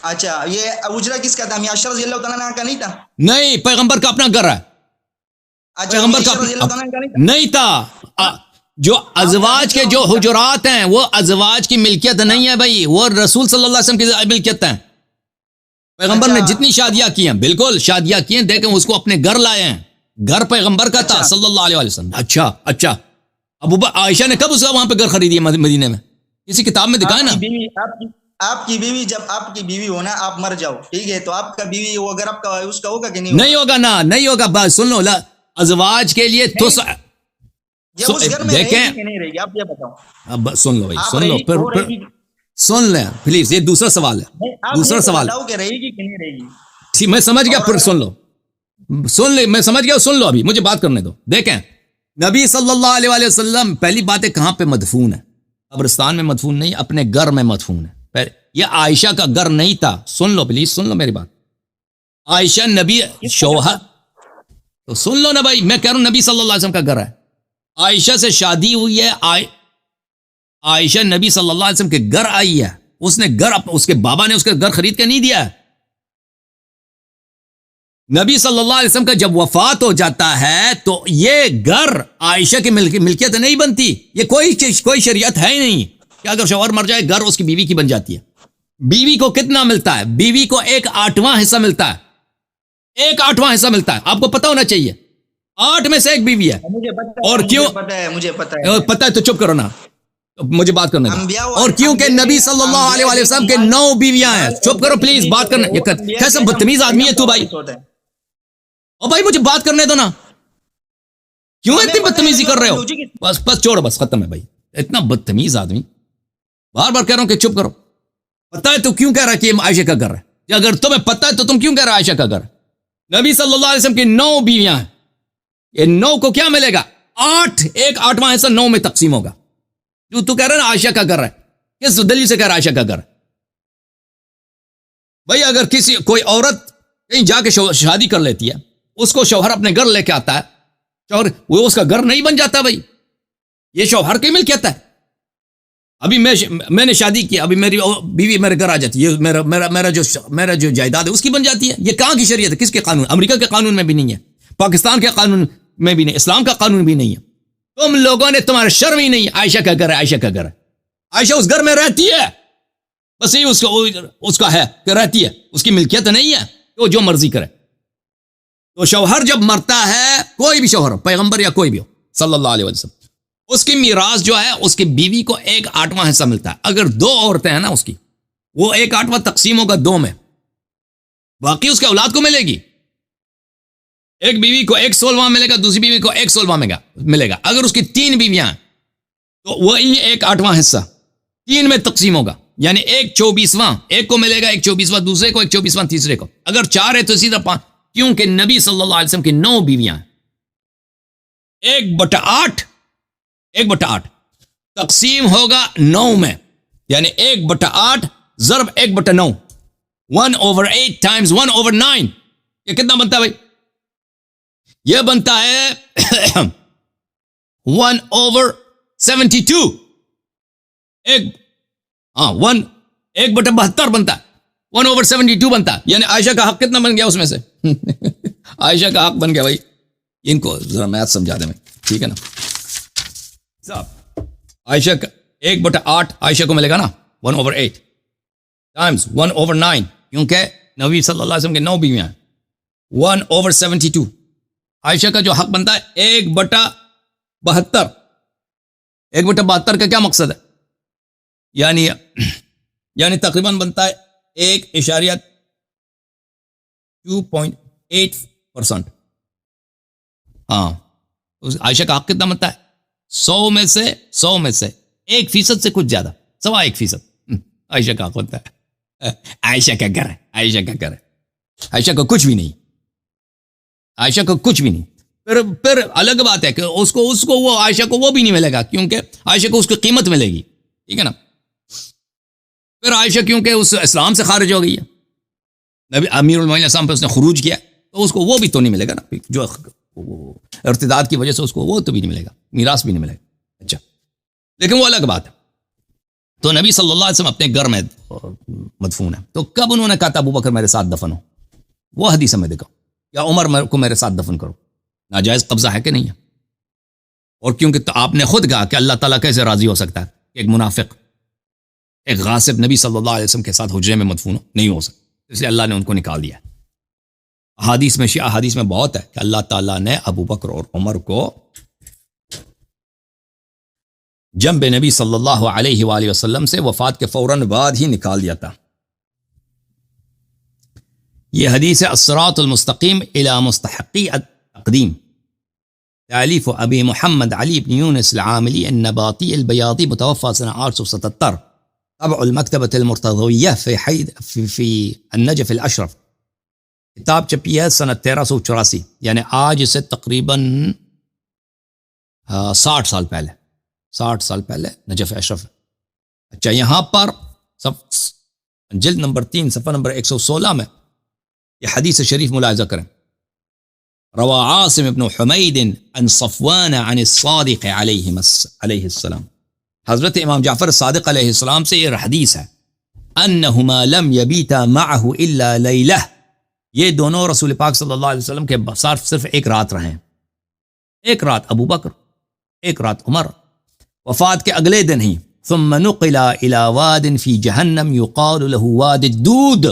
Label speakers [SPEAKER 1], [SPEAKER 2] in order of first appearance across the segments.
[SPEAKER 1] اچھا یہ اجرا کس کا تھا؟ معاشر رضی اللہ تعالیٰ عنہ کا نہیں تھا؟
[SPEAKER 2] نہیں، پیغمبر کا اپنا گھر ہے.
[SPEAKER 1] اچھا
[SPEAKER 2] پیغمبر کا
[SPEAKER 1] معاشر رضی اللہ تعالیٰ عنہ کا نہیں تھا؟
[SPEAKER 2] نہیں تھا. جو ازواج کے جو حجرات ہیں وہ ازواج کی ملکیت نہیں ہے بھائی، وہ رسول صلی اللہ علیہ وسلم کی ملکیت ہیں. پیغمبر نے جتنی شادیاں کی ہیں، بالکل شادیاں کی ہیں، دیکھیں اس کو اپنے گھر لائے ہیں. گھر پیغمبر کا تھا صلی اللہ علیہ وسلم. اچھا عائشہ نے کب اس کا وہاں پہ گھر خریدی ہے مدینے میں؟ کسی کتاب میں دکھائے نا.
[SPEAKER 1] آپ کی بیوی جب آپ کی بیوی ہو نا، آپ مر جاؤ ٹھیک ہے، تو آپ کا بیوی وہ اگر آپ کا اس کا ہوگا کہ
[SPEAKER 2] نہیں ہوگا نا، نہیں ہوگا. بس سن لو، ازواج کے لیے تو دیکھیں،
[SPEAKER 1] آپ یہ بتاؤ.
[SPEAKER 2] اب سن لو بھائی، سن لو، پھر سن لیں پلیز. یہ دوسرا سوال ہے، دوسرا سوال
[SPEAKER 1] کہ رہے گی کہ نہیں رہے گی.
[SPEAKER 2] ٹھیک، میں سمجھ گیا. پھر سن لو، سن لے، میں سمجھ گیا. سن لو، ابھی مجھے بات کرنے دو. دیکھیں، نبی صلی اللہ علیہ وسلم پہلی بات ہے کہاں پہ مدفون ہے؟ قبرستان میں مدفون نہیں، اپنے گھر میں مدفون ہے. یہ عائشہ کا گھر نہیں تھا. سن لو پلیز، سن لو میری بات. عائشہ نبی شوہر، تو سن لو نا بھائی، میں کہہ رہا ہوں نبی صلی اللہ علیہ وسلم کا گھر ہے. عائشہ سے شادی ہوئی ہے. عائشہ نبی صلی اللہ علیہ وسلم کے گھر آئی ہے. اس نے گھر، اس کے بابا نے اس کے گھر خرید کے نہیں دیا ہے. نبی صلی اللہ علیہ وسلم کا جب وفات ہو جاتا ہے تو یہ گھر عائشہ کی ملکیت نہیں بنتی. یہ کوئی شریعت ہے ہی نہیں کہ اگر شوہر مر جائے گھر اس کی بیوی کی بن جاتی ہے. بیوی کو کتنا ملتا ہے؟ بیوی کو 1/8 حصہ ملتا ہے. 1/8 حصہ ملتا ہے. آپ کو پتا ہونا چاہیے. 8 میں سے 1 بیوی ہے. اور کیوں؟
[SPEAKER 1] مجھے پتا ہے
[SPEAKER 2] تو چپ کرو نا، مجھے بات کرنے دو. اور کیونکہ نبی صلی اللہ علیہ وسلم کے 9 بیویاں ہیں. چپ کرو پلیز، بات کرنا. کیسا بدتمیز آدمی ہے تو بھائی. اور بھائی مجھے بات کرنے دو نا، کیوں اتنی بدتمیزی کر رہے ہو؟ بس چھوڑو، بس ختم ہے بھائی. اتنا بدتمیز آدمی، بار بار کہہ رہا ہوں کہ چپ کرو. پتا ہے تو کیوں کہہ رہا ہے کہ یہ عائشہ کا گھر ہے؟ اگر تمہیں پتا ہے تو تم کیوں کہہ رہا ہے عائشہ کا گھر ہے؟ نبی صلی اللہ علیہ وسلم کی 9 بیویاں ہیں. یہ 9 کو کیا ملے گا؟ 1/8 حصہ 9 میں تقسیم ہوگا. جو تو کہہ رہا ہے نا عائشہ کا گھر ہے، کس دلیل سے کہہ رہا ہے عائشہ کا گھر ہے؟ بھائی اگر کوئی عورت کہیں جا کے شادی کر لیتی ہے، اس کو شوہر اپنے گھر لے کے آتا ہے، شوہر وہ اس کا گھر نہیں بن جاتا بھائی. یہ شوہر کی ملکیت ہے. ابھی میں نے شادی کی، ابھی میری بیوی میرے گھر آ جاتی ہے، میرا جو جائیداد ہے اس کی بن جاتی ہے. یہ کہاں کی شریعت ہے؟ کس کے قانون؟ امریکہ کے قانون میں بھی نہیں ہے، پاکستان کے قانون میں بھی نہیں، اسلام کا قانون بھی نہیں ہے. تم لوگوں نے، تمہارا شرم ہی نہیں ہے. عائشہ کا گھر ہے، عائشہ کا گھر ہے. عائشہ اس گھر میں رہتی ہے، بس یہ اس کا ہے کہ رہتی ہے، اس کی ملکیت نہیں ہے کہ وہ جو مرضی کرے. تو شوہر جب مرتا ہے، کوئی بھی شوہر ہو، پیغمبر یا کوئی بھی ہو صلی اللہ علیہ وسلم، اس کی میراث جو ہے اس کی بیوی کو 1/8 حصہ ملتا ہے. اگر 2 عورتیں ہیں نا اس کی، وہ 1/8 تقسیم ہوگا 2 میں، باقی اس کے اولاد کو ملے گی. ایک بیوی کو 1/16 ملے گا، دوسری بیوی کو 1/16 ملے گا. اگر اس کی 3 بیویاں ہیں تو وہی 1/8 حصہ 3 میں تقسیم ہوگا، یعنی 1/24 ایک کو ملے گا، 1/24 دوسرے کو، 1/24 تیسرے کو. اگر 4 ہے تو اسی طرح 5، کیونکہ نبی صلی اللہ علیہ وسلم کی 9 بیویاں ہیں. 1/8 تقسیم ہوگا 9 میں، یعنی 1/8 ضرب 1/9، 1/8 ٹائمز 1/9. یہ کتنا بنتا ہے بھائی؟ یہ بنتا ہے 1/72. 1/72 بنتا ہے، 1/72 بنتا ہے. یعنی عائشہ کا حق کتنا بن گیا اس میں سے؟ عائشہ کا حق بن گیا بھائی. ان کو ذرا میتھ سمجھا دیں میں، ٹھیک ہے نا صاحب. عائشہ کا 1/8 عائشہ کو ملے گا نا، 1/8 ٹائمز 1/9، کیونکہ نبی صلی اللہ علیہ وسلم کے 9 بیویاں ہیں. 1/72 عائشہ کا جو حق بنتا ہے 1/72. 1/72 کا کیا مقصد ہے؟ یعنی تقریباً بنتا ہے 1.2.8%. ہاں، عائشہ کا حق کتنا بنتا ہے؟ 100 میں سے 1% سے کچھ زیادہ، 1.25%. عائشہ کا حق بنتا ہے. عائشہ کا گھر ہے، عائشہ کا گھر ہے. عائشہ کا کچھ بھی نہیں، عائشہ کو کچھ بھی نہیں. پھر الگ بات ہے کہ اس کو وہ عائشہ کو وہ بھی نہیں ملے گا، کیونکہ عائشہ کو اس کی قیمت ملے گی، ٹھیک ہے نا. پھر عائشہ کیونکہ اس اسلام سے خارج ہو گئی ہے، نبی امیر المومنین اسلام پہ اس نے خروج کیا، تو اس کو وہ بھی تو نہیں ملے گا نا، جو ارتداد کی وجہ سے اس کو وہ تو بھی نہیں ملے گا، میراث بھی نہیں ملے گا. اچھا، لیکن وہ الگ بات ہے. تو نبی صلی اللہ علیہ وسلم اپنے گھر میں مدفون ہے. تو کب انہوں نے کہا تھا ابو بکر میرے ساتھ دفن ہو؟ وہ حدیث میں دکھاؤ. یا عمر کو میرے ساتھ دفن کرو. ناجائز قبضہ ہے کہ نہیں ہے؟ اور کیونکہ تو آپ نے خود کہا کہ اللہ تعالیٰ کیسے راضی ہو سکتا ہے کہ ایک منافق ایک غاصب نبی صلی اللہ علیہ وسلم کے ساتھ حجرے میں مدفون ہو؟ نہیں ہو سکتا. اس لیے اللہ نے ان کو نکال دیا. احادیث میں شیعہ حدیث میں بہت ہے کہ اللہ تعالیٰ نے ابو بکر اور عمر کو جنب نبی صلی اللہ علیہ وآلہ وسلم سے وفات کے فوراً بعد ہی نکال دیا تھا. یہ حدیث الصراط المستقیم الی مستحقی التقدیم تالیف ابی محمد علی بن یونس العاملی النباطی البیاضی متوفى سنة 877 طبع المکتبۃ المرتضویہ فی النجف الاشرف. کتاب چھپی ہے سنہ 1384 یعنی آج سے تقریباً 60 سال پہلے نجف اشرف. اچھا یہاں پر جلد نمبر 3 صفحہ نمبر 116 میں یہ حدیث شریف ملاحظہ کریں. روا عاصم بن حمید عن صفوان عن الصادق علیہ السلام. حضرت امام جعفر صادق علیہ السلام سے یہ حدیث ہے انہما لم یبیتا معه الا لیلہ. یہ دونوں رسول پاک صلی اللہ علیہ وسلم کے ساتھ صرف ایک رات رہے. ایک رات ابو بکر، ایک رات عمر. وفات کے اگلے دن ہی ثم نقل الى واد فی جہنم یقال له واد الدود.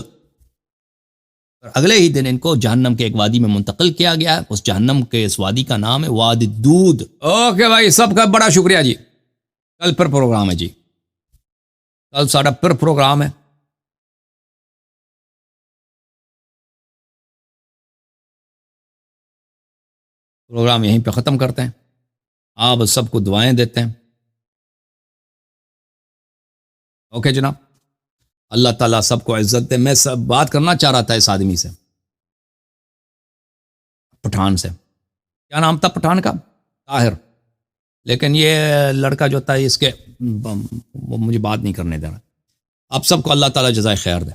[SPEAKER 2] اگلے ہی دن ان کو جہنم کے ایک وادی میں منتقل کیا گیا. اس جہنم کے اس وادی کا نام ہے واد الدود. اوکے بھائی، سب کا بڑا شکریہ جی. کل پھر پروگرام ہے جی، کل ساڑھا پھر پروگرام ہے. پروگرام یہیں پہ ختم کرتے ہیں. آپ سب کو دعائیں دیتے ہیں. اوکے جناب، اللہ تعالیٰ سب کو عزت دے. میں سب بات کرنا چاہ رہا تھا اس آدمی سے، پٹھان سے. کیا نام تھا پٹھان کا؟ طاہر. لیکن یہ لڑکا جو تھا اس کے وہ مجھے بات نہیں کرنے دے رہا. آپ سب کو اللہ تعالیٰ جزائے خیر دے.